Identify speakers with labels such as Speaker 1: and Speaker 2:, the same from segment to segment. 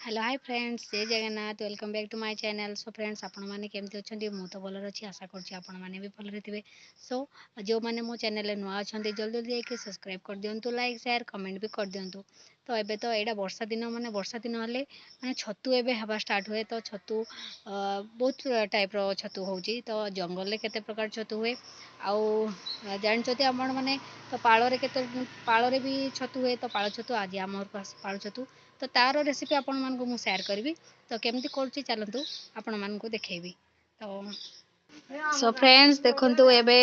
Speaker 1: Hello hi friends Jai Jagannath welcome back to my channel. So friends आपण मैंने केमती अच्छा मु तो भलर अच्छी आशा करुँच आपण मैंने भी भलरे थे। सो जो मैंने मो चैनल नुआ अच्छा जल्दी जल्दी जाकि सब्सक्राइब कर दिंतु लाइक शेयर कमेंट भी कर दिंतु। तो एबे तो यहाँ वर्षा दिन माने वर्षा दिन हेले माने छतु एबे हवा स्टार्ट हुए तो छतु बहुत टाइप रो छतु होची। तो जंगल में केते प्रकार छतु हुए आउ जानते आपण मैंने तो पाଳରେ केते पाଳରେ भी छतु हुए। तो पाଳ छतु आज आम पाଳ छतु तो तार रेसिपी आपण मानकु मु शेयर करबी। तो केमती करूची चलंतु आपण मानकु देखेबी। तो सो फ्रेंड्स देखंतु एबे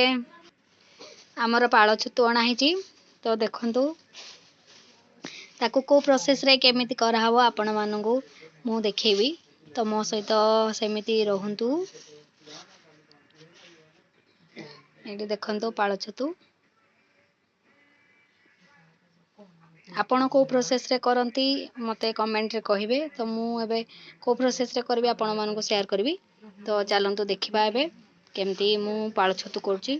Speaker 1: हमर पाଳ छतु अणा हिची। तो देखंतु ताकू को प्रोसेस रे केमिति करा हबो आपण मानकु मु देखेबी। तो मो सहित सेमिति रहंतु। एडी देखंतु पाळ छतु आपण को प्रोसेस रे करंती मते कमेंट रे कहिबे। तो मु एबे को प्रोसेस रे करबी आपण मानकु शेयर करबी। तो चलंतु देखिबा एबे केमती मु पाळ छतु करची।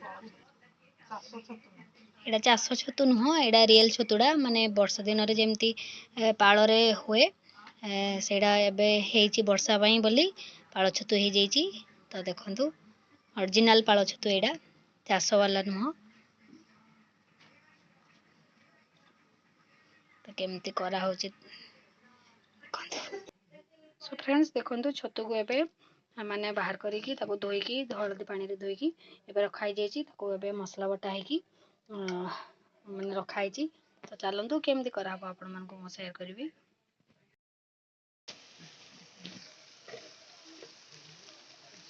Speaker 1: एडा चाष छतु नुह एडा रियल छतुडा माने वर्षा दिन रे जेमती पाଳରେ हुए सेडा एबे हेची वर्षा पई बोली पाळ छतु हे जेची। तो देखंतु ओरिजिनल पाळ छतु एडा चाष वाला नुह। तो केमती करा होची सो फ्रेंड्स देखंतु छतु को एबे माने बाहर करिकी ताको धोईकी हळदी पानी रे धोईकी एबे रखाई जेची। ताको एबे मसला बटा हेकी माने रखाई छी। तो चलंतु केमती करा हबो आपण मानको मो शेयर करबी।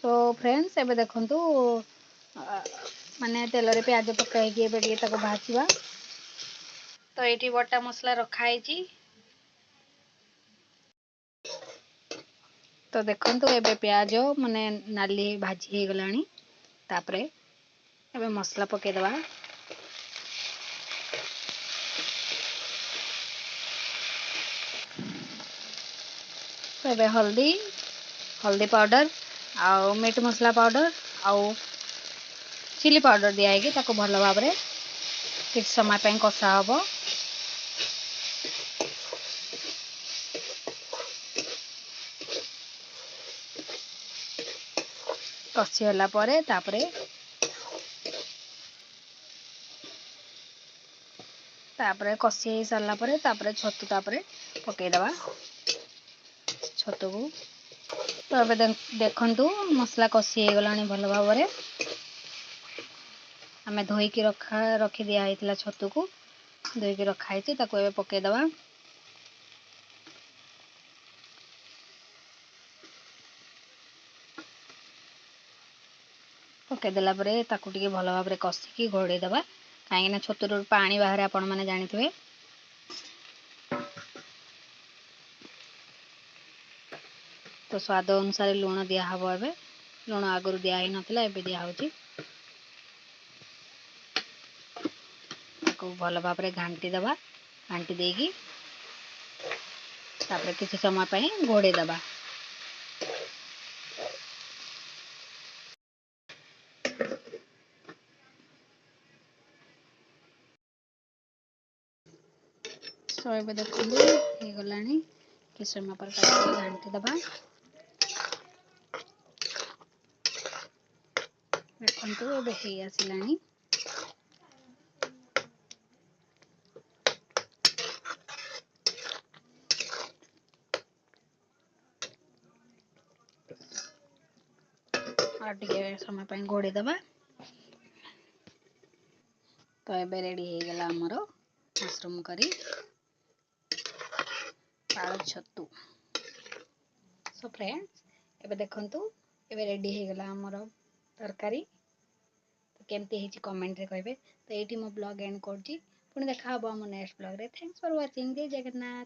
Speaker 1: सो फ्रेंड्स एबे देखंतु माने तेल रे प्याज पकाईकी एबे टिके ताको भाजीबा। तो एठी बटा मसला रखाई छी। तो देखंतु एबे प्याज माने नाली भाजी हे गलानी। तापरे एबे मसला पके दबा। तो एबे हल्दी हल्दी पाउडर आउ मीट मसला पाउडर आउ चिली पाउडर दिया है कि ताको भल भाव रे किछ समय पे कषा हबो। कषि होला परे तापरे कषि हे सारला परे तापरे छतु तापरे पके दबा छतु को। तो एबे देखंतु मसला कषि हे गलानी भल भाव रे। आमे धोई की रखी दिया हेतिला छतु को धोई की रखा हेती ताको एबे पके दबा। पके देला परे ताको टिके भल भाव रे कषिकी घोड़े दबा काहे ना छतुर पानी बाहर आपण माने जानिथिबे। तो स्वाद अनुसार लुण दिया हबो। एबे लुण आगुर दिया ही नथिला एबे दिया होची। ताको भल भाव रे घांटी दबा घांटी देगी तापरे किछि समय पई घोड़े दबा। सो एबे देखंतु हे गलानी किछि समय पर ताको घांटी दबा। देखंतु एबे हे आसिलानी। और टिके समय पई घोड़े दबा। तो एबे रेडी हे गला हमरो मशरूम करी पाळ छतु। सो फ्रेंड्स एबे देखंतु एबे रेडी हे गला हमरो तरकारी। तो केमती हेची कमेंट रे कहबे। तो एठी मो ब्लॉग एंड करची पुणी देखा हबो हम नेक्स्ट ब्लॉग रे। Thanks for watching. जय जगन्नाथ।